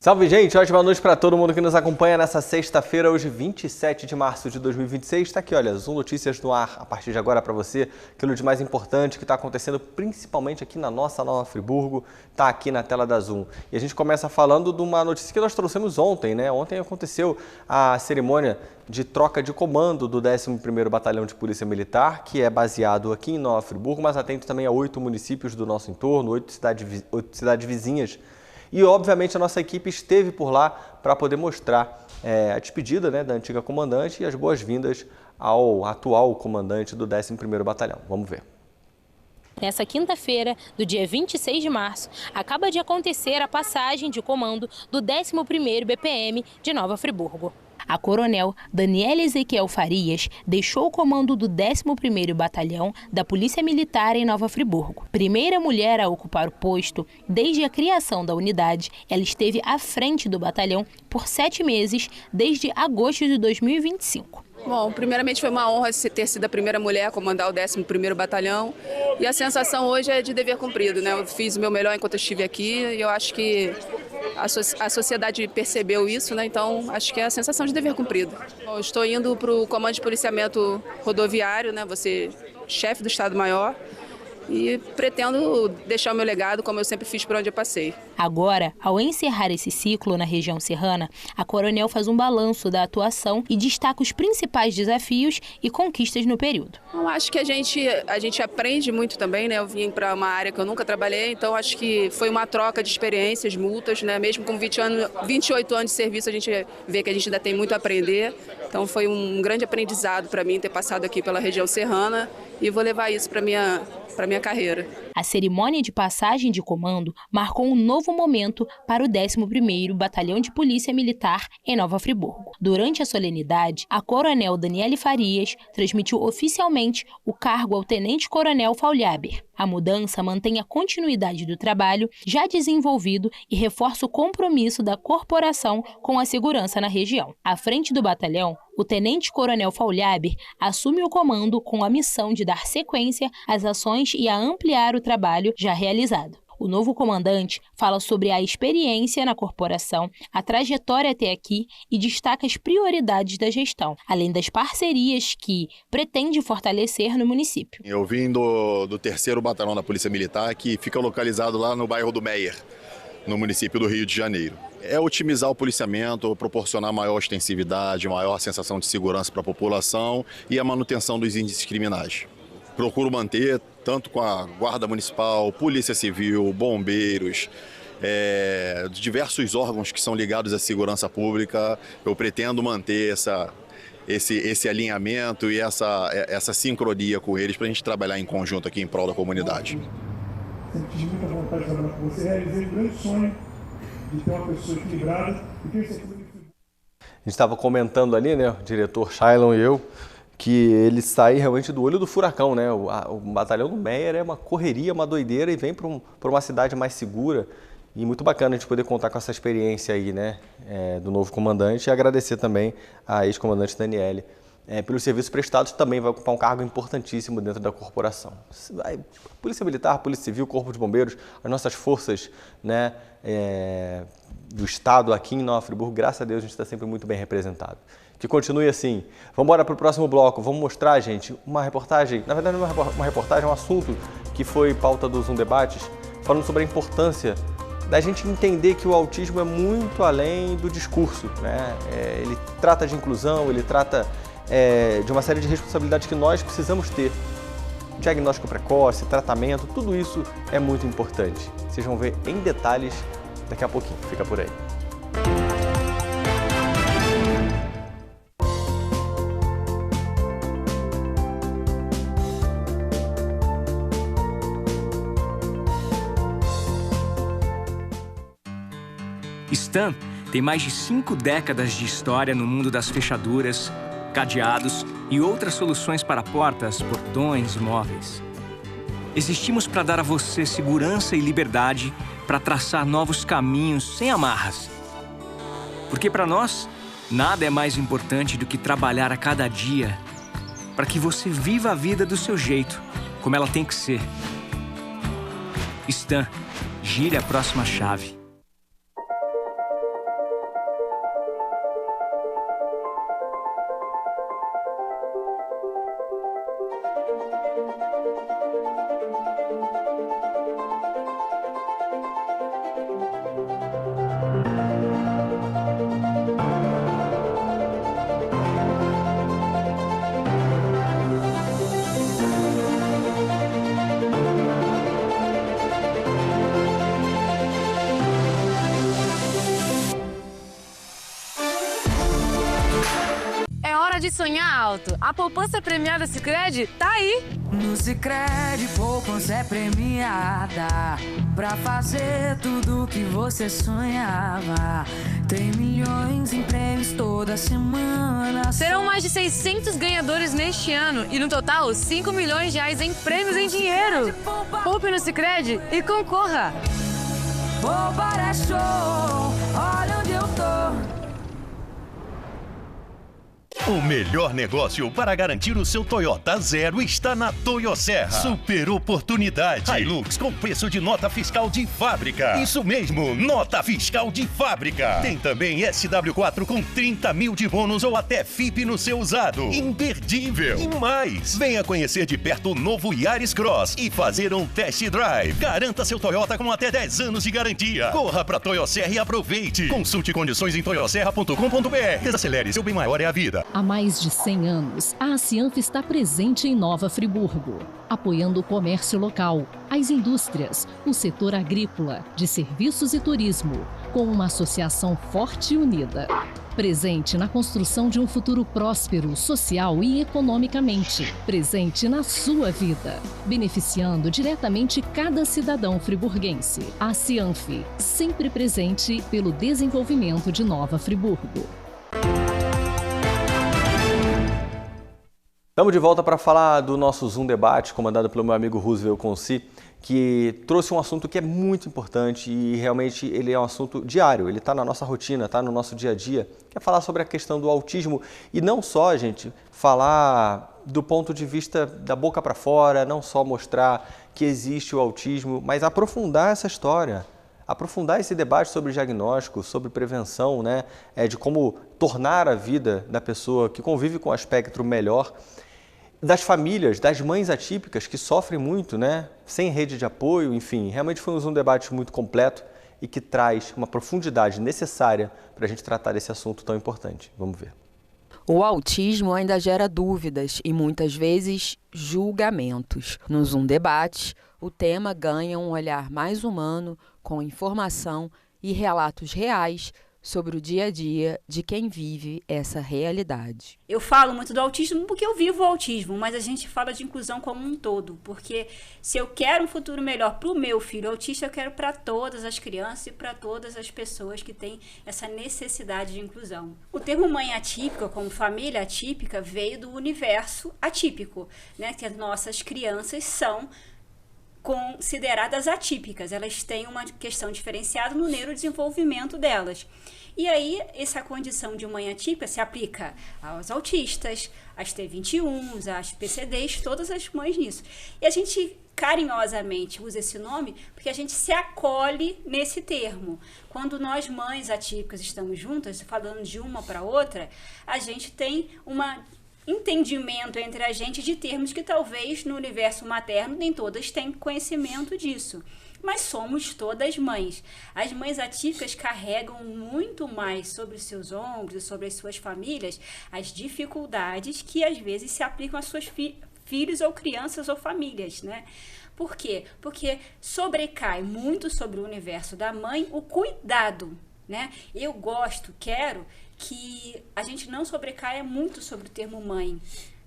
Salve, gente! Ótima noite para todo mundo que nos acompanha nessa sexta-feira, hoje 27 de março de 2026. Está aqui, olha, Zoom Notícias no ar a partir de agora para você. Aquilo de mais importante que está acontecendo principalmente aqui na nossa Nova Friburgo, está aqui na tela da Zoom. E a gente começa falando de uma notícia que nós trouxemos ontem, né? Ontem aconteceu a cerimônia de troca de comando do 11º Batalhão de Polícia Militar, que é baseado aqui em Nova Friburgo, mas atende também a 8 municípios do nosso entorno, 8 cidades vizinhas. E, obviamente, a nossa equipe esteve por lá para poder mostrar a despedida, né, da antiga comandante e as boas-vindas ao atual comandante do 11º Batalhão. Vamos ver. Nessa quinta-feira, do dia 26 de março, acaba de acontecer a passagem de comando do 11º BPM de Nova Friburgo. A coronel Daniela Ezequiel Farias deixou o comando do 11º Batalhão da Polícia Militar em Nova Friburgo. Primeira mulher a ocupar o posto desde a criação da unidade, ela esteve à frente do batalhão por 7 meses, desde agosto de 2025. Bom, primeiramente foi uma honra ter sido a primeira mulher a comandar o 11º Batalhão e a sensação hoje é de dever cumprido, né? Eu fiz o meu melhor enquanto eu estive aqui e eu acho que a sociedade percebeu isso, né? Então acho que é a sensação de dever cumprido. Bom, eu estou indo para o Comando de Policiamento Rodoviário, né? Vou ser chefe do Estado-Maior. E pretendo deixar o meu legado como eu sempre fiz por onde eu passei. Agora, ao encerrar esse ciclo na região serrana, a coronel faz um balanço da atuação e destaca os principais desafios e conquistas no período. Eu acho que a gente aprende muito também, né? Eu vim para uma área que eu nunca trabalhei, então acho que foi uma troca de experiências mútuas, né? Mesmo com 28 anos de serviço, a gente vê que a gente ainda tem muito a aprender. Então foi um grande aprendizado para mim ter passado aqui pela região serrana e vou levar isso para minha carreira. A cerimônia de passagem de comando marcou um novo momento para o 11º Batalhão de Polícia Militar em Nova Friburgo. Durante a solenidade, a coronel Daniela Farias transmitiu oficialmente o cargo ao tenente-coronel Faulhaber. A mudança mantém a continuidade do trabalho já desenvolvido e reforça o compromisso da corporação com a segurança na região. À frente do batalhão, o tenente-coronel Faulhaber assume o comando com a missão de dar sequência às ações e a ampliar o trabalho já realizado. O novo comandante fala sobre a experiência na corporação, a trajetória até aqui e destaca as prioridades da gestão, além das parcerias que pretende fortalecer no município. Eu vim do 3º Batalhão da Polícia Militar, que fica localizado lá no bairro do Meier, no município do Rio de Janeiro. É otimizar o policiamento, proporcionar maior ostensividade, maior sensação de segurança para a população e a manutenção dos índices criminais. Procuro manter, tanto com a Guarda Municipal, Polícia Civil, bombeiros, diversos órgãos que são ligados à segurança pública, eu pretendo manter esse alinhamento e essa sincronia com eles para a gente trabalhar em conjunto aqui em prol da comunidade. Sempre tive muita vontade de trabalhar com você, realizei um grande sonho de ter uma pessoa equilibrada e tenho certeza que... A gente estava comentando ali, né, o diretor Shailon e eu, que ele sai realmente do olho do furacão, né? O batalhão do Meier é uma correria, uma doideira e vem para uma cidade mais segura. E muito bacana a gente poder contar com essa experiência aí, né, do novo comandante e agradecer também a ex-comandante Daniele pelos serviços prestados, também vai ocupar um cargo importantíssimo dentro da corporação. Polícia Militar, Polícia Civil, Corpo de Bombeiros, as nossas forças, né, do Estado aqui em Nova Friburgo, graças a Deus a gente está sempre muito bem representado. Que continue assim. Vamos embora para o próximo bloco. Vamos mostrar, gente, uma reportagem, na verdade não é uma reportagem, é um assunto que foi pauta do Zoom Debates, falando sobre a importância da gente entender que o autismo é muito além do discurso, né? Ele trata de inclusão, ele trata de uma série de responsabilidades que nós precisamos ter. Diagnóstico precoce, tratamento, tudo isso é muito importante. Vocês vão ver em detalhes daqui a pouquinho. Fica por aí. Stan tem mais de 5 décadas de história no mundo das fechaduras, cadeados e outras soluções para portas, portões e móveis. Existimos para dar a você segurança e liberdade para traçar novos caminhos sem amarras. Porque para nós, nada é mais importante do que trabalhar a cada dia para que você viva a vida do seu jeito, como ela tem que ser. Stan, gire a próxima chave. de sonhar alto. A poupança premiada Sicredi tá aí. No Sicredi, poupança é premiada pra fazer tudo que você sonhava. Tem milhões em prêmios toda semana. Serão mais de 600 ganhadores neste ano e no total 5 milhões de reais em prêmios em dinheiro. Poupe no Sicredi e concorra. Poupar é show, olha onde eu tô. O melhor negócio para garantir o seu Toyota zero está na Toyoserra. Super oportunidade. Hilux com preço de nota fiscal de fábrica. Isso mesmo, nota fiscal de fábrica. Tem também SW4 com 30 mil de bônus ou até FIP no seu usado. Imperdível. E mais, venha conhecer de perto o novo Yaris Cross e fazer um test drive. Garanta seu Toyota com até 10 anos de garantia. Corra para Toyoserra e aproveite. Consulte condições em toyoserra.com.br. Desacelere, seu bem maior é a vida. Há mais de 100 anos, a Acianf está presente em Nova Friburgo, apoiando o comércio local, as indústrias, o setor agrícola, de serviços e turismo, com uma associação forte e unida. Presente na construção de um futuro próspero, social e economicamente. Presente na sua vida, beneficiando diretamente cada cidadão friburguense. A Acianf, sempre presente pelo desenvolvimento de Nova Friburgo. Estamos de volta para falar do nosso Zoom Debate, comandado pelo meu amigo Roosevelt Conci, que trouxe um assunto que é muito importante e realmente ele é um assunto diário, ele está na nossa rotina, está no nosso dia a dia, que é falar sobre a questão do autismo e não só, gente, falar do ponto de vista da boca para fora, não só mostrar que existe o autismo, mas aprofundar essa história. Aprofundar esse debate sobre diagnóstico, sobre prevenção, né, de como tornar a vida da pessoa que convive com o espectro melhor, das famílias, das mães atípicas que sofrem muito, né, sem rede de apoio, enfim, realmente foi um debate muito completo e que traz uma profundidade necessária para a gente tratar desse assunto tão importante. Vamos ver. O autismo ainda gera dúvidas e muitas vezes julgamentos. No Zoom Debate, o tema ganha um olhar mais humano, com informação e relatos reais sobre o dia a dia de quem vive essa realidade. Eu falo muito do autismo porque eu vivo o autismo, mas a gente fala de inclusão como um todo, porque se eu quero um futuro melhor para o meu filho autista, eu quero para todas as crianças e para todas as pessoas que têm essa necessidade de inclusão. O termo mãe atípica, como família atípica, veio do universo atípico, né? Que as nossas crianças são consideradas atípicas, elas têm uma questão diferenciada no neurodesenvolvimento delas. E aí, essa condição de mãe atípica se aplica aos autistas, às T21s, às PCDs, todas as mães nisso. E a gente carinhosamente usa esse nome porque a gente se acolhe nesse termo. Quando nós mães atípicas estamos juntas, falando de uma para outra, a gente tem uma entendimento entre a gente de termos que talvez no universo materno nem todas têm conhecimento disso. Mas somos todas mães. As mães atípicas carregam muito mais sobre os seus ombros e sobre as suas famílias as dificuldades que às vezes se aplicam às suas filhos ou crianças ou famílias, né? Por quê? Porque sobrecai muito sobre o universo da mãe o cuidado, né? Eu quero que a gente não sobrecaia muito sobre o termo mãe,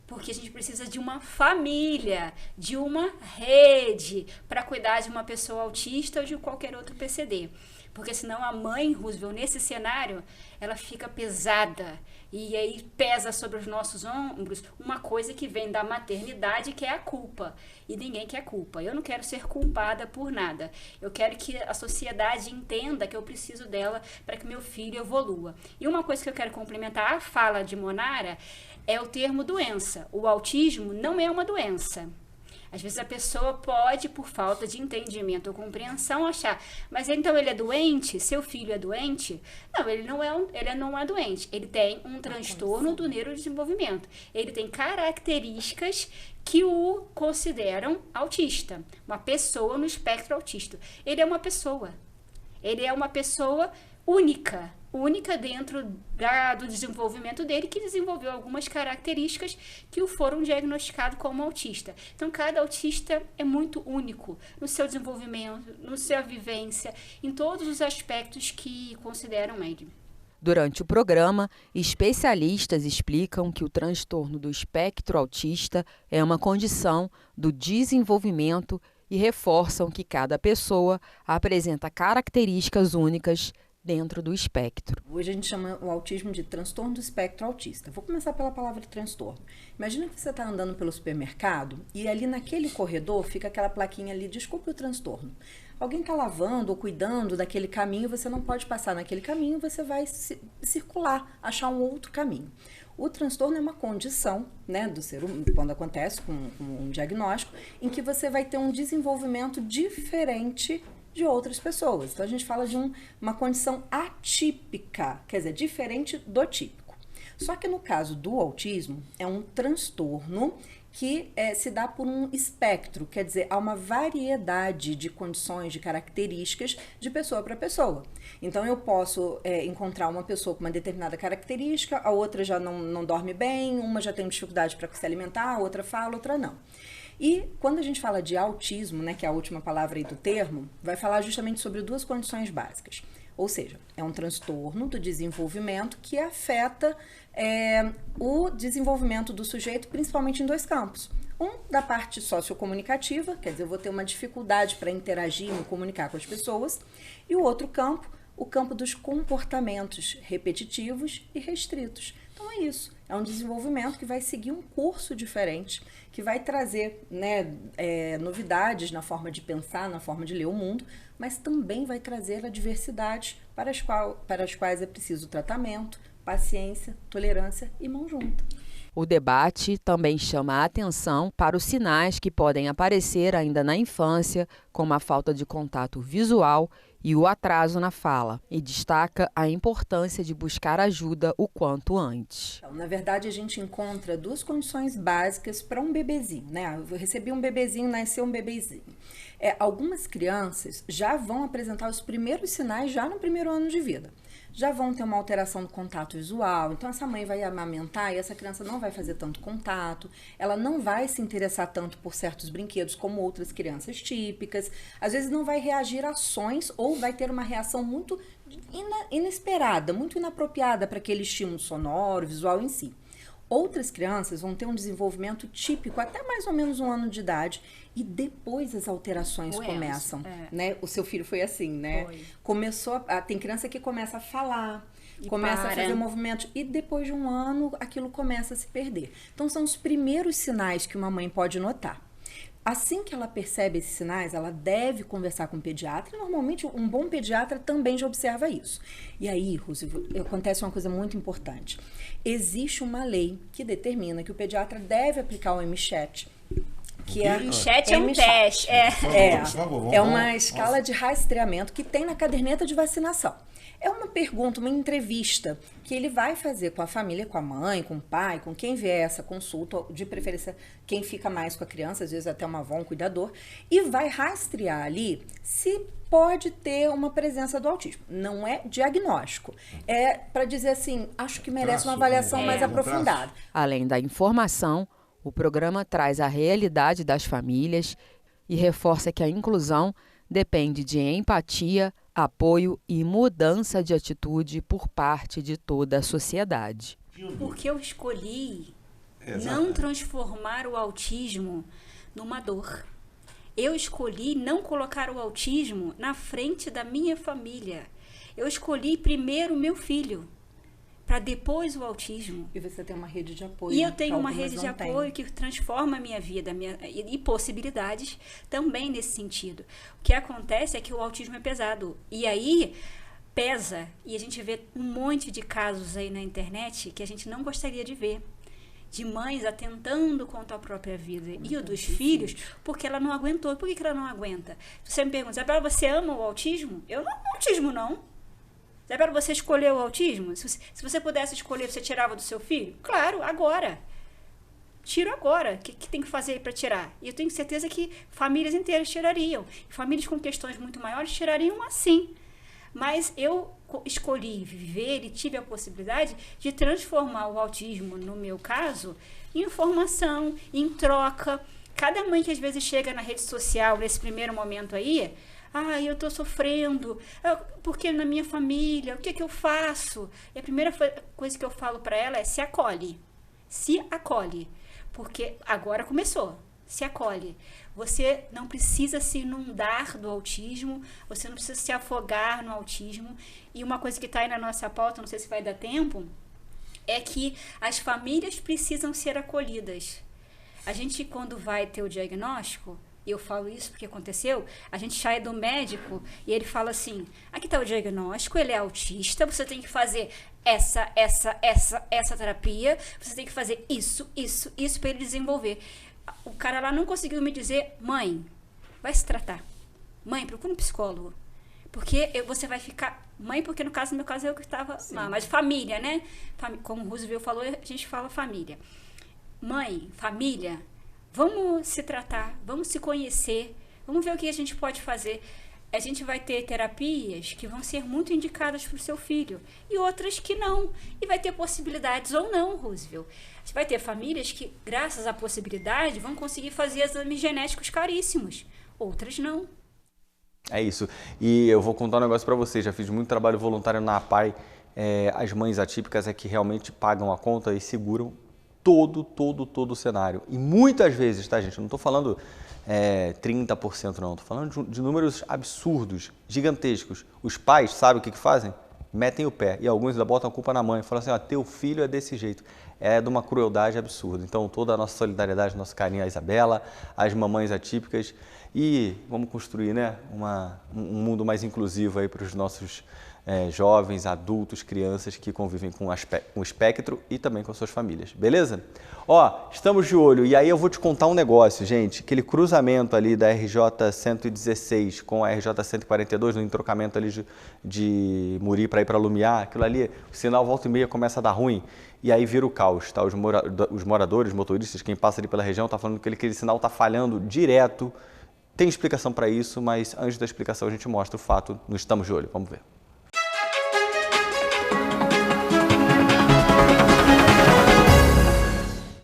porque a gente precisa de uma família, de uma rede para cuidar de uma pessoa autista ou de qualquer outro PCD. Porque senão a mãe, Roosevelt, nesse cenário, ela fica pesada e aí pesa sobre os nossos ombros uma coisa que vem da maternidade, que é a culpa. E ninguém quer culpa. Eu não quero ser culpada por nada. Eu quero que a sociedade entenda que eu preciso dela para que meu filho evolua. E uma coisa que eu quero complementar a fala de Monara é o termo doença. O autismo não é uma doença. Às vezes a pessoa pode, por falta de entendimento ou compreensão, achar, mas então ele é doente? Seu filho é doente? Não, ele não é doente. Ele tem um transtorno do neurodesenvolvimento. Ele tem características que o consideram autista. Uma pessoa no espectro autista. Ele é uma pessoa. Ele é uma pessoa única dentro do desenvolvimento dele, que desenvolveu algumas características que o foram diagnosticados como autista. Então, cada autista é muito único no seu desenvolvimento, na sua vivência, em todos os aspectos que consideram ele. Durante o programa, especialistas explicam que o transtorno do espectro autista é uma condição do desenvolvimento e reforçam que cada pessoa apresenta características únicas dentro do espectro. Hoje a gente chama o autismo de transtorno do espectro autista. Vou começar pela palavra transtorno. Imagina que você está andando pelo supermercado e ali naquele corredor fica aquela plaquinha ali, desculpe o transtorno. Alguém está lavando ou cuidando daquele caminho, você não pode passar naquele caminho, você vai circular, achar um outro caminho. O transtorno é uma condição, né, do ser humano, quando acontece com um diagnóstico, em que você vai ter um desenvolvimento diferente de outras pessoas. Então a gente fala de uma condição atípica, quer dizer, diferente do típico. Só que no caso do autismo, é um transtorno que se dá por um espectro, quer dizer, há uma variedade de condições, de características de pessoa para pessoa. Então eu posso encontrar uma pessoa com uma determinada característica, a outra já não dorme bem, uma já tem dificuldade para se alimentar, a outra fala, outra não. E quando a gente fala de autismo, né, que é a última palavra aí do termo, vai falar justamente sobre duas condições básicas. Ou seja, é um transtorno do desenvolvimento que afeta o desenvolvimento do sujeito, principalmente em dois campos. Um, da parte sociocomunicativa, quer dizer, eu vou ter uma dificuldade para interagir, me comunicar com as pessoas. E o outro campo, o campo dos comportamentos repetitivos e restritos. Então é isso, é um desenvolvimento que vai seguir um curso diferente, que vai trazer, né, novidades na forma de pensar, na forma de ler o mundo, mas também vai trazer adversidades para as quais é preciso tratamento, paciência, tolerância e mão junto. O debate também chama a atenção para os sinais que podem aparecer ainda na infância, como a falta de contato visual e o atraso na fala, e destaca a importância de buscar ajuda o quanto antes. Então, na verdade, a gente encontra duas condições básicas para um bebezinho, né? Eu recebi um bebezinho, nasceu um bebezinho. Algumas crianças já vão apresentar os primeiros sinais já no primeiro ano de vida. Já vão ter uma alteração do contato visual, então essa mãe vai amamentar e essa criança não vai fazer tanto contato, ela não vai se interessar tanto por certos brinquedos como outras crianças típicas, às vezes não vai reagir a ações ou vai ter uma reação muito inesperada, muito inapropriada para aquele estímulo sonoro, visual em si. Outras crianças vão ter um desenvolvimento típico até mais ou menos 1 ano de idade e depois as alterações começam, né? O seu filho foi assim, né? Tem criança que começa a falar, começa a fazer movimentos e depois de 1 ano aquilo começa a se perder. Então são os primeiros sinais que uma mãe pode notar. Assim que ela percebe esses sinais, ela deve conversar com o pediatra. Normalmente, um bom pediatra também já observa isso. E aí, Rose, acontece uma coisa muito importante. Existe uma lei que determina que o pediatra deve aplicar o MCHAT. MCHAT é um teste. É uma escala de rastreamento que tem na caderneta de vacinação. É uma pergunta, uma entrevista que ele vai fazer com a família, com a mãe, com o pai, com quem vier essa consulta, de preferência quem fica mais com a criança, às vezes até uma avó, um cuidador, e vai rastrear ali se pode ter uma presença do autismo. Não é diagnóstico, é para dizer assim, acho que merece uma avaliação mais aprofundada. Além da informação, o programa traz a realidade das famílias e reforça que a inclusão depende de empatia, apoio e mudança de atitude por parte de toda a sociedade. Porque eu escolhi não transformar o autismo numa dor. Eu escolhi não colocar o autismo na frente da minha família. Eu escolhi primeiro o meu filho, para depois o autismo. E você tem uma rede de apoio. E eu tenho uma rede de apoio que transforma a minha vida e possibilidades também nesse sentido. O que acontece é que o autismo é pesado. E aí pesa. E a gente vê um monte de casos aí na internet que a gente não gostaria de ver. De mães atentando contra a própria vida. E o dos filhos, porque ela não aguentou. Por que ela não aguenta? Você me pergunta, Isabela, você ama o autismo? Eu não amo o autismo, não. É para você escolher o autismo? Se você pudesse escolher, você tirava do seu filho? Claro, agora. Tiro agora. O que tem que fazer para tirar? E eu tenho certeza que famílias inteiras tirariam. Famílias com questões muito maiores tirariam assim. Mas eu escolhi viver e tive a possibilidade de transformar o autismo, no meu caso, em informação, em troca. Cada mãe que às vezes chega na rede social, nesse primeiro momento aí, eu estou sofrendo, porque na minha família, o que eu faço? E a primeira coisa que eu falo para ela é: se acolhe, porque agora começou, se acolhe. Você não precisa se inundar do autismo, você não precisa se afogar no autismo. E uma coisa que está aí na nossa pauta, não sei se vai dar tempo, é que as famílias precisam ser acolhidas. A gente, quando vai ter o diagnóstico, e eu falo isso porque aconteceu, a gente sai do médico e ele fala assim: aqui está o diagnóstico, ele é autista, você tem que fazer essa terapia, você tem que fazer isso para ele desenvolver. O cara lá não conseguiu me dizer: mãe, vai se tratar. Mãe, procura um psicólogo. Porque você vai ficar... Mãe, porque no meu caso eu que estava lá, mas família, né? Como o Roosevelt falou, a gente fala família. Mãe, família, vamos se tratar, vamos se conhecer, vamos ver o que a gente pode fazer. A gente vai ter terapias que vão ser muito indicadas para o seu filho e outras que não. E vai ter possibilidades ou não, Roosevelt. Você vai ter famílias que, graças à possibilidade, vão conseguir fazer exames genéticos caríssimos. Outras não. É isso. E eu vou contar um negócio para vocês. Já fiz muito trabalho voluntário na APAI. As mães atípicas é que realmente pagam a conta e seguram todo o cenário. E muitas vezes, tá, gente? Eu não estou falando 30% não. Estou falando de números absurdos, gigantescos. Os pais, sabem o que fazem? Metem o pé. E alguns ainda botam a culpa na mãe. Falam assim: teu filho é desse jeito. É de uma crueldade absurda. Então, toda a nossa solidariedade, nosso carinho à Isabela, às mamães atípicas. E vamos construir, né, um mundo mais inclusivo aí para os nossos jovens, adultos, crianças que convivem com o espectro e também com suas famílias, beleza? Estamos de olho. E aí eu vou te contar um negócio, gente. Aquele cruzamento ali da RJ 116 com a RJ 142, no entrocamento ali de Muri para ir para Lumiar, aquilo ali, o sinal volta e meia começa a dar ruim. E aí vira o caos, tá? Os moradores, motoristas, quem passa ali pela região, tá falando que aquele sinal tá falhando direto. Tem explicação para isso, mas antes da explicação a gente mostra o fato no Estamos de Olho. Vamos ver.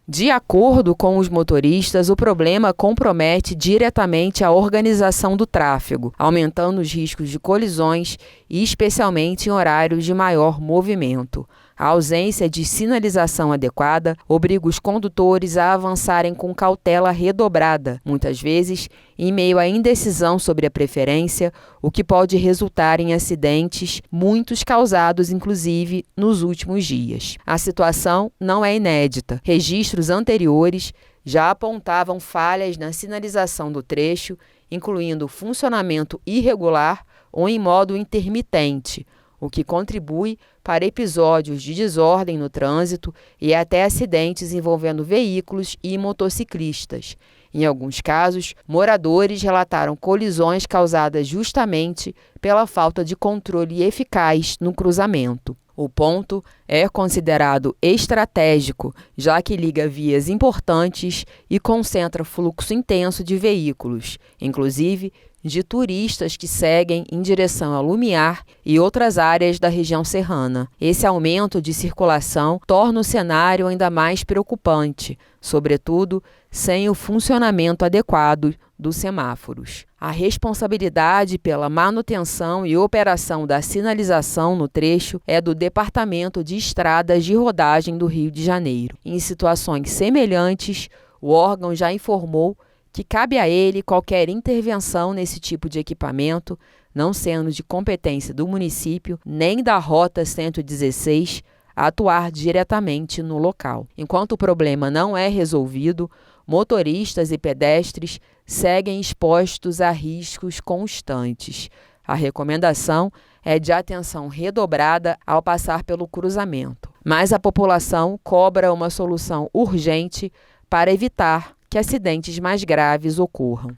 De acordo com os motoristas, o problema compromete diretamente a organização do tráfego, aumentando os riscos de colisões e especialmente em horários de maior movimento. A ausência de sinalização adequada obriga os condutores a avançarem com cautela redobrada, muitas vezes em meio à indecisão sobre a preferência, o que pode resultar em acidentes, muitos causados inclusive nos últimos dias. A situação não é inédita. Registros anteriores já apontavam falhas na sinalização do trecho, incluindo funcionamento irregular ou em modo intermitente, o que contribui para episódios de desordem no trânsito e até acidentes envolvendo veículos e motociclistas. Em alguns casos, moradores relataram colisões causadas justamente pela falta de controle eficaz no cruzamento. O ponto é considerado estratégico, já que liga vias importantes e concentra fluxo intenso de veículos, inclusive de turistas que seguem em direção a Lumiar e outras áreas da região serrana. Esse aumento de circulação torna o cenário ainda mais preocupante, sobretudo sem o funcionamento adequado dos semáforos. A responsabilidade pela manutenção e operação da sinalização no trecho é do Departamento de Estradas de Rodagem do Rio de Janeiro. Em situações semelhantes, o órgão já informou que cabe a ele qualquer intervenção nesse tipo de equipamento, não sendo de competência do município nem da Rota 116 atuar diretamente no local. Enquanto o problema não é resolvido, motoristas e pedestres seguem expostos a riscos constantes. A recomendação é de atenção redobrada ao passar pelo cruzamento, mas a população cobra uma solução urgente para evitar que acidentes mais graves ocorram.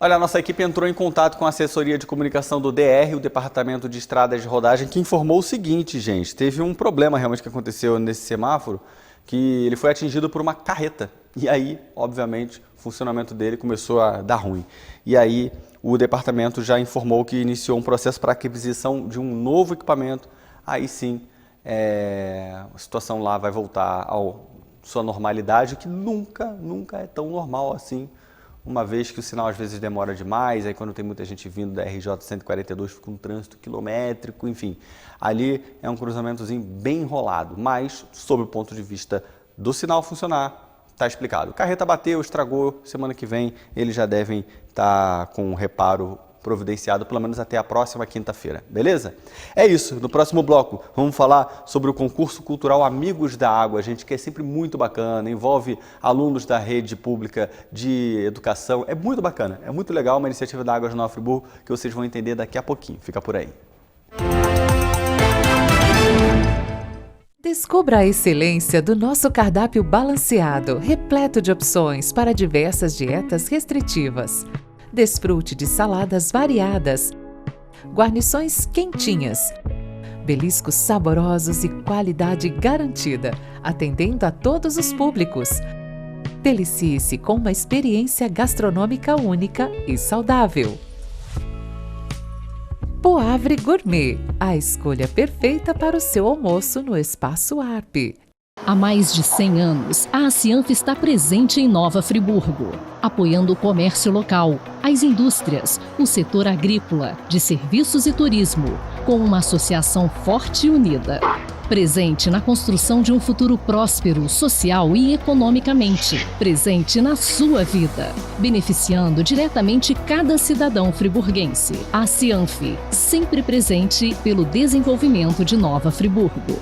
Olha, a nossa equipe entrou em contato com a assessoria de comunicação do DR, o Departamento de Estradas de Rodagem, que informou o seguinte, gente, teve um problema realmente que aconteceu nesse semáforo, que ele foi atingido por uma carreta. E aí, obviamente, o funcionamento dele começou a dar ruim. E aí, o departamento já informou que iniciou um processo para aquisição de um novo equipamento. Aí sim, a situação lá vai voltar ao sua normalidade, o que nunca é tão normal assim, uma vez que o sinal às vezes demora demais, aí quando tem muita gente vindo da RJ 142 fica um trânsito quilométrico, enfim. Ali é um cruzamentozinho bem enrolado, mas sob o ponto de vista do sinal funcionar, está explicado. Carreta bateu, estragou, semana que vem eles já devem estar com um reparo providenciado, pelo menos até a próxima quinta-feira, beleza? É isso, no próximo bloco vamos falar sobre o concurso cultural Amigos da Água, gente, que é sempre muito bacana, envolve alunos da rede pública de educação, é muito bacana, é muito legal, uma iniciativa da Águas de Nova Friburgo que vocês vão entender daqui a pouquinho, fica por aí. Descubra a excelência do nosso cardápio balanceado, repleto de opções para diversas dietas restritivas. Desfrute de saladas variadas, guarnições quentinhas, beliscos saborosos e qualidade garantida, atendendo a todos os públicos. Delicie-se com uma experiência gastronômica única e saudável. Poavre Gourmet, a escolha perfeita para o seu almoço no Espaço ARP. Há mais de 100 anos, a Acianf está presente em Nova Friburgo, apoiando o comércio local, as indústrias, o setor agrícola, de serviços e turismo, com uma associação forte e unida. Presente na construção de um futuro próspero, social e economicamente. Presente na sua vida, beneficiando diretamente cada cidadão friburguense. A Acianf, sempre presente pelo desenvolvimento de Nova Friburgo.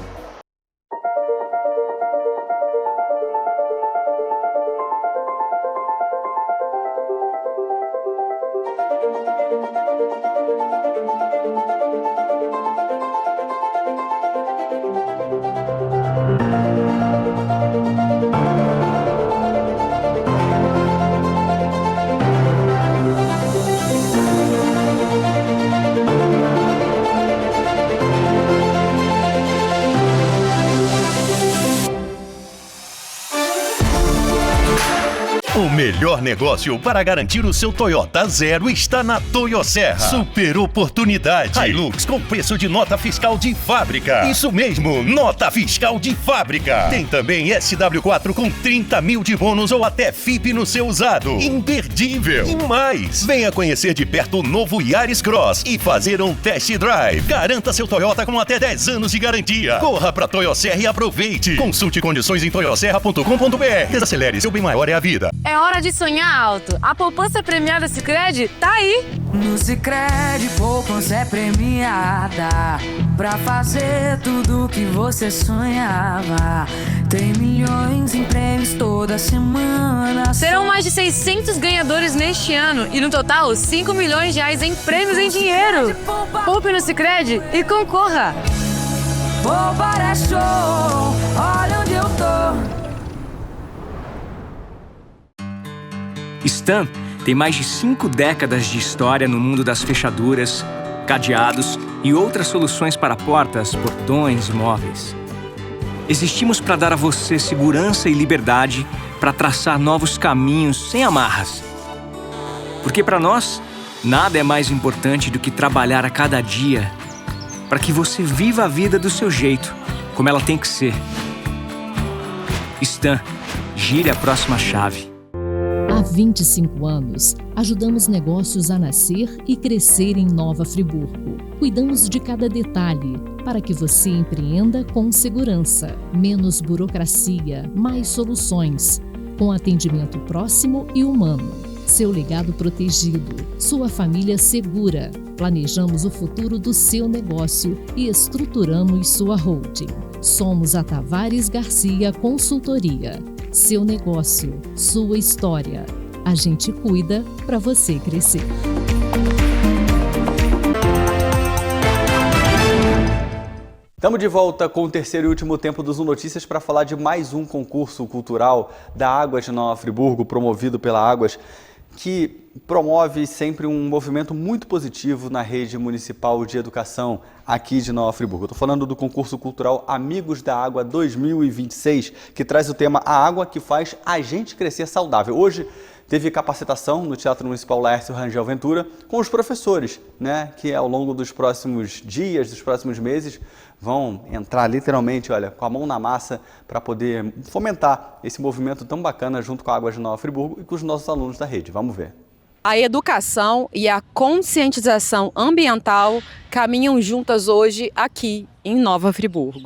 O melhor negócio para garantir o seu Toyota Zero está na Toyosserra. Super oportunidade. Hilux com preço de nota fiscal de fábrica. Isso mesmo, nota fiscal de fábrica. Tem também SW4 com 30 mil de bônus ou até FIP no seu usado. Imperdível. E mais, venha conhecer de perto o novo Yaris Cross e fazer um test drive. Garanta seu Toyota com até 10 anos de garantia. Corra pra Toyosserra e aproveite. Consulte condições em toyosserra.com.br. Desacelere, seu bem maior é a vida. É hora de sonhar alto. A poupança premiada Sicredi tá aí. No Sicredi, poupança é premiada pra fazer tudo o que você sonhava. Tem milhões em prêmios toda semana. Serão mais de 600 ganhadores neste ano e no total 5 milhões de reais em prêmios em dinheiro. Poupe no Sicredi e concorra. Poupar é show, olha onde eu tô. Stan tem mais de 5 décadas de história no mundo das fechaduras, cadeados e outras soluções para portas, portões e móveis. Existimos para dar a você segurança e liberdade para traçar novos caminhos sem amarras. Porque para nós, nada é mais importante do que trabalhar a cada dia para que você viva a vida do seu jeito, como ela tem que ser. Stan, gire a próxima chave. Há 25 anos, ajudamos negócios a nascer e crescer em Nova Friburgo. Cuidamos de cada detalhe para que você empreenda com segurança. Menos burocracia, mais soluções. Com atendimento próximo e humano. Seu legado protegido, sua família segura. Planejamos o futuro do seu negócio e estruturamos sua holding. Somos a Tavares Garcia Consultoria. Seu negócio, sua história. A gente cuida para você crescer. Estamos de volta com o terceiro e último tempo do Zoom Notícias para falar de mais um concurso cultural da Águas de Nova Friburgo, promovido pela Águas, que promove sempre um movimento muito positivo na rede municipal de educação aqui de Nova Friburgo. Estou falando do concurso cultural Amigos da Água 2026, que traz o tema A Água que faz a gente crescer saudável. Hoje teve capacitação no Teatro Municipal Laércio Rangel Ventura com os professores, né, que ao longo dos próximos dias, dos próximos meses, vão entrar literalmente, olha, com a mão na massa para poder fomentar esse movimento tão bacana junto com a Águas de Nova Friburgo e com os nossos alunos da rede. Vamos ver. A educação e a conscientização ambiental caminham juntas hoje aqui em Nova Friburgo.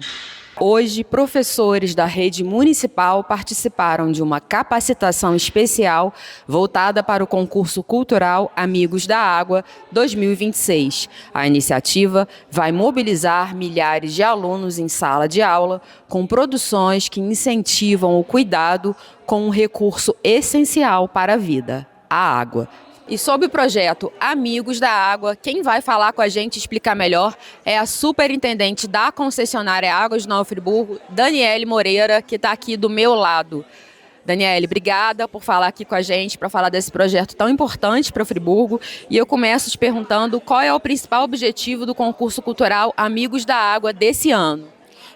Hoje, professores da rede municipal participaram de uma capacitação especial voltada para o concurso cultural Amigos da Água 2026. A iniciativa vai mobilizar milhares de alunos em sala de aula com produções que incentivam o cuidado com um recurso essencial para a vida, a água. E sobre o projeto Amigos da Água, quem vai falar com a gente e explicar melhor é a superintendente da concessionária Águas de Nova Friburgo, Daniele Moreira, que está aqui do meu lado. Daniele, obrigada por falar aqui com a gente, para falar desse projeto tão importante para Friburgo. E eu começo te perguntando qual é o principal objetivo do concurso cultural Amigos da Água desse ano.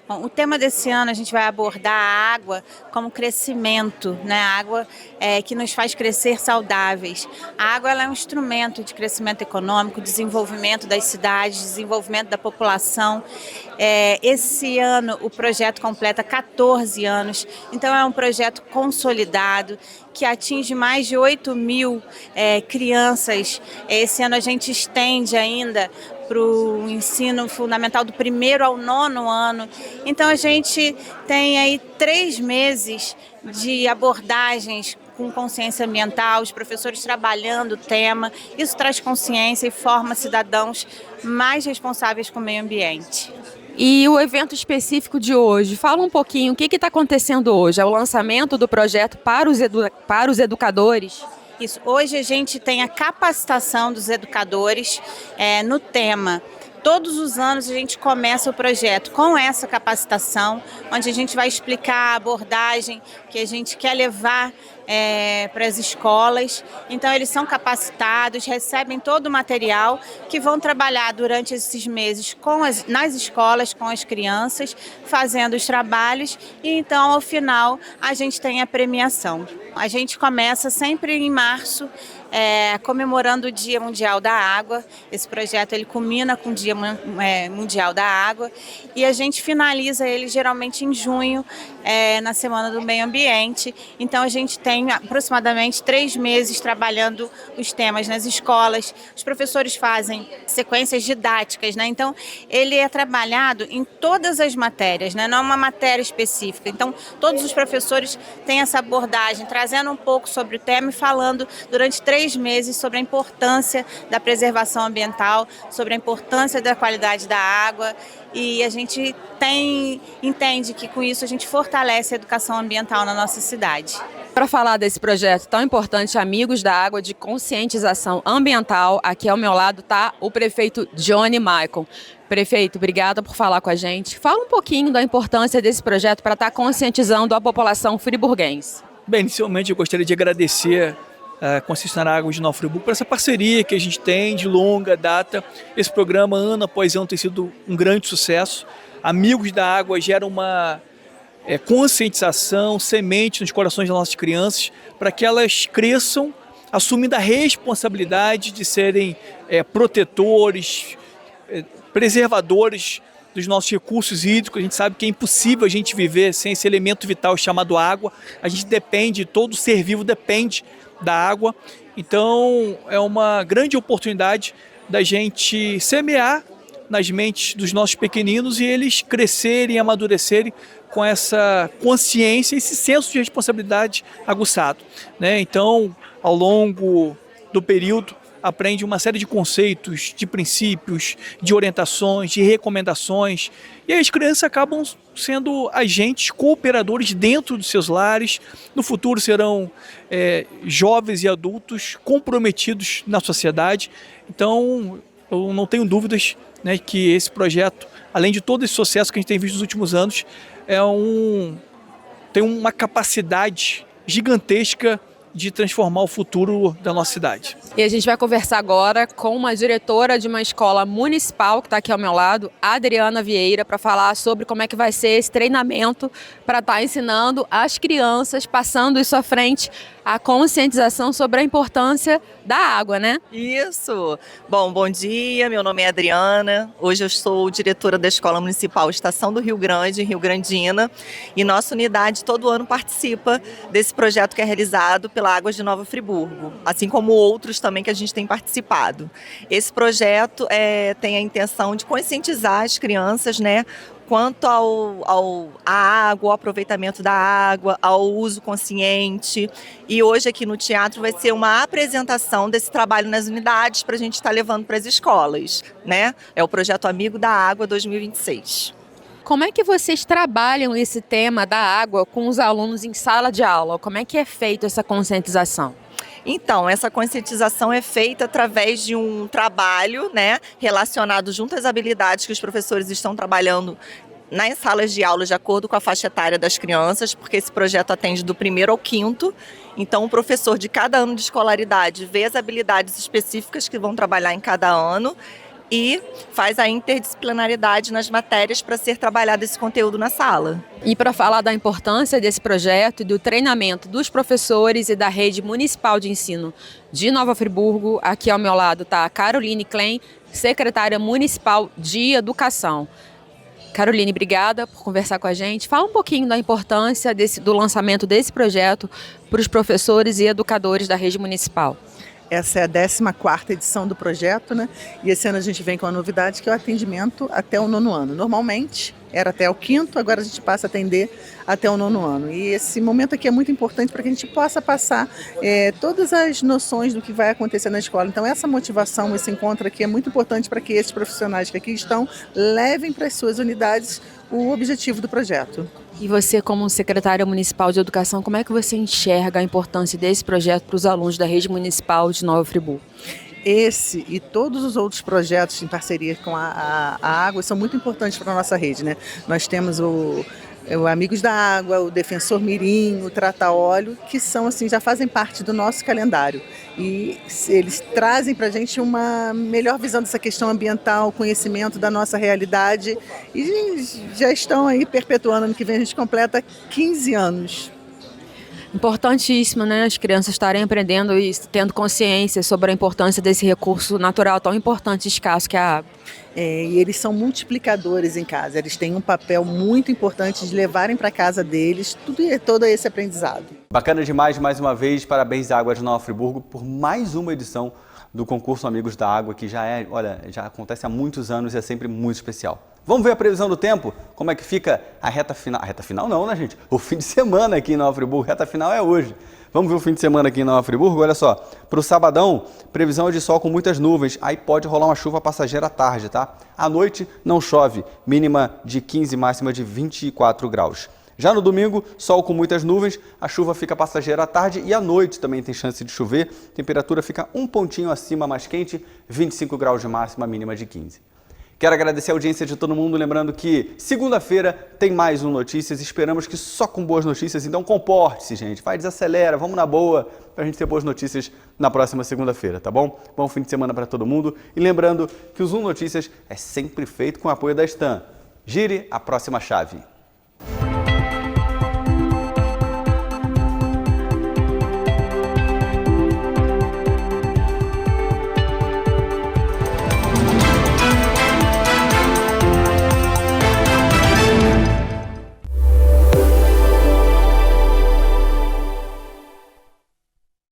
Bom, o tema desse ano a gente vai abordar a água como crescimento, né? A água que nos faz crescer saudáveis. A água ela é um instrumento de crescimento econômico, desenvolvimento das cidades, desenvolvimento da população. Esse ano o projeto completa 14 anos, então é um projeto consolidado que atinge mais de 8.000 crianças. Esse ano a gente estende ainda para o ensino fundamental do 1º ao 9º ano. Então a gente tem aí 3 meses de abordagens com consciência ambiental, os professores trabalhando o tema. Isso traz consciência e forma cidadãos mais responsáveis com o meio ambiente. E o evento específico de hoje, fala um pouquinho, o que está acontecendo hoje? É o lançamento do projeto para os educadores? Isso. Hoje a gente tem a capacitação dos educadores no tema. Todos os anos a gente começa o projeto com essa capacitação, onde a gente vai explicar a abordagem que a gente quer levar para as escolas. Então eles são capacitados, recebem todo o material que vão trabalhar durante esses meses nas escolas, com as crianças, fazendo os trabalhos e então ao final a gente tem a premiação. A gente começa sempre em março, comemorando o Dia Mundial da Água. Esse projeto ele culmina com o Dia Mundial da Água e a gente finaliza ele geralmente em junho, na Semana do Meio Ambiente. Então a gente tem aproximadamente 3 meses trabalhando os temas nas escolas. Os professores fazem sequências didáticas, né? Então ele é trabalhado em todas as matérias, né? Não é uma matéria específica. Então todos os professores têm essa abordagem, trazendo um pouco sobre o tema e falando durante 3 meses sobre a importância da preservação ambiental, sobre a importância da qualidade da água. E a gente entende que com isso a gente fortalece a educação ambiental na nossa cidade. Para falar desse projeto tão importante, Amigos da Água, de conscientização ambiental, aqui ao meu lado está o prefeito Johnny Maicon. Prefeito, obrigada por falar com a gente. Fala um pouquinho da importância desse projeto para estar conscientizando a população friburguense. Bem, inicialmente eu gostaria de agradecer a concessionária Águas de Nova Friburgo por essa parceria que a gente tem de longa data. Esse programa, ano após ano, tem sido um grande sucesso. Amigos da Água gera uma conscientização, semente nos corações das nossas crianças, para que elas cresçam assumindo a responsabilidade de serem protetores, preservadores dos nossos recursos hídricos. A gente sabe que é impossível a gente viver sem esse elemento vital chamado água. A gente depende, todo ser vivo depende da água. Então é uma grande oportunidade da gente semear nas mentes dos nossos pequeninos e eles crescerem, amadurecerem com essa consciência, esse senso de responsabilidade aguçado, né? Então, ao longo do período, aprende uma série de conceitos, de princípios, de orientações, de recomendações. E aí as crianças acabam sendo agentes cooperadores dentro dos seus lares. No futuro serão jovens e adultos comprometidos na sociedade. Então, eu não tenho dúvidas, né, que esse projeto, além de todo esse sucesso que a gente tem visto nos últimos anos, tem uma capacidade gigantesca de transformar o futuro da nossa cidade. E a gente vai conversar agora com uma diretora de uma escola municipal que está aqui ao meu lado, a Adriana Vieira, para falar sobre como é que vai ser esse treinamento para estar ensinando as crianças, passando isso à frente, a conscientização sobre a importância da água, né? Isso! Bom dia, meu nome é Adriana, hoje eu sou diretora da Escola Municipal Estação do Rio Grande, em Rio Grandina, e nossa unidade todo ano participa desse projeto que é realizado pela Águas de Nova Friburgo, assim como outros também que a gente tem participado. Esse projeto tem a intenção de conscientizar as crianças, né, quanto à água, ao aproveitamento da água, ao uso consciente. E hoje aqui no teatro vai ser uma apresentação desse trabalho nas unidades para a gente estar levando para as escolas, né? É o projeto Amigo da Água 2026. Como é que vocês trabalham esse tema da água com os alunos em sala de aula? Como é que é feita essa conscientização? Então, essa conscientização é feita através de um trabalho, né, relacionado junto às habilidades que os professores estão trabalhando nas salas de aula de acordo com a faixa etária das crianças, porque esse projeto atende do 1º ao 5º. Então, o professor de cada ano de escolaridade vê as habilidades específicas que vão trabalhar em cada ano e faz a interdisciplinaridade nas matérias para ser trabalhado esse conteúdo na sala. E para falar da importância desse projeto e do treinamento dos professores e da rede municipal de ensino de Nova Friburgo, aqui ao meu lado está a Caroline Klein, secretária municipal de educação. Caroline, obrigada por conversar com a gente. Fala um pouquinho da importância do lançamento desse projeto para os professores e educadores da rede municipal. Essa é a 14ª edição do projeto, né? E esse ano a gente vem com a novidade que é o atendimento até o 9º ano. Normalmente era até o 5º, agora a gente passa a atender até o 9º ano. E esse momento aqui é muito importante para que a gente possa passar todas as noções do que vai acontecer na escola. Então essa motivação, esse encontro aqui é muito importante para que esses profissionais que aqui estão levem para as suas unidades o objetivo do projeto. E você, como secretária municipal de educação, como é que você enxerga a importância desse projeto para os alunos da rede municipal de Nova Friburgo? Esse e todos os outros projetos em parceria com a água são muito importantes para a nossa rede, né? Nós temos o Amigos da Água, o Defensor Mirim, o Trata Óleo, que são assim, já fazem parte do nosso calendário. E eles trazem para a gente uma melhor visão dessa questão ambiental, conhecimento da nossa realidade e já estão aí perpetuando. Ano que vem a gente completa 15 anos. Importantíssimo, né? As crianças estarem aprendendo e tendo consciência sobre a importância desse recurso natural tão importante e escasso que é a água. E eles são multiplicadores em casa, eles têm um papel muito importante de levarem para casa deles todo esse aprendizado. Bacana demais, mais uma vez, parabéns à Águas de Nova Friburgo por mais uma edição do concurso Amigos da Água, que já acontece há muitos anos e é sempre muito especial. Vamos ver a previsão do tempo? Como é que fica a reta final? A reta final não, né, gente? O fim de semana aqui em Nova Friburgo, reta final é hoje. Vamos ver o fim de semana aqui em Nova Friburgo? Olha só, para o sabadão, previsão de sol com muitas nuvens, aí pode rolar uma chuva passageira à tarde, tá? À noite não chove, mínima de 15, máxima de 24 graus. Já no domingo, sol com muitas nuvens, a chuva fica passageira à tarde e à noite também tem chance de chover, temperatura fica um pontinho acima, mais quente, 25 graus de máxima, mínima de 15. Quero agradecer a audiência de todo mundo, lembrando que segunda-feira tem mais um Notícias, esperamos que só com boas notícias, então comporte-se, gente, vai, desacelera, vamos na boa, para a gente ter boas notícias na próxima segunda-feira, tá bom? Bom fim de semana para todo mundo e lembrando que o Zoom Notícias é sempre feito com o apoio da Stan. Gire a próxima chave.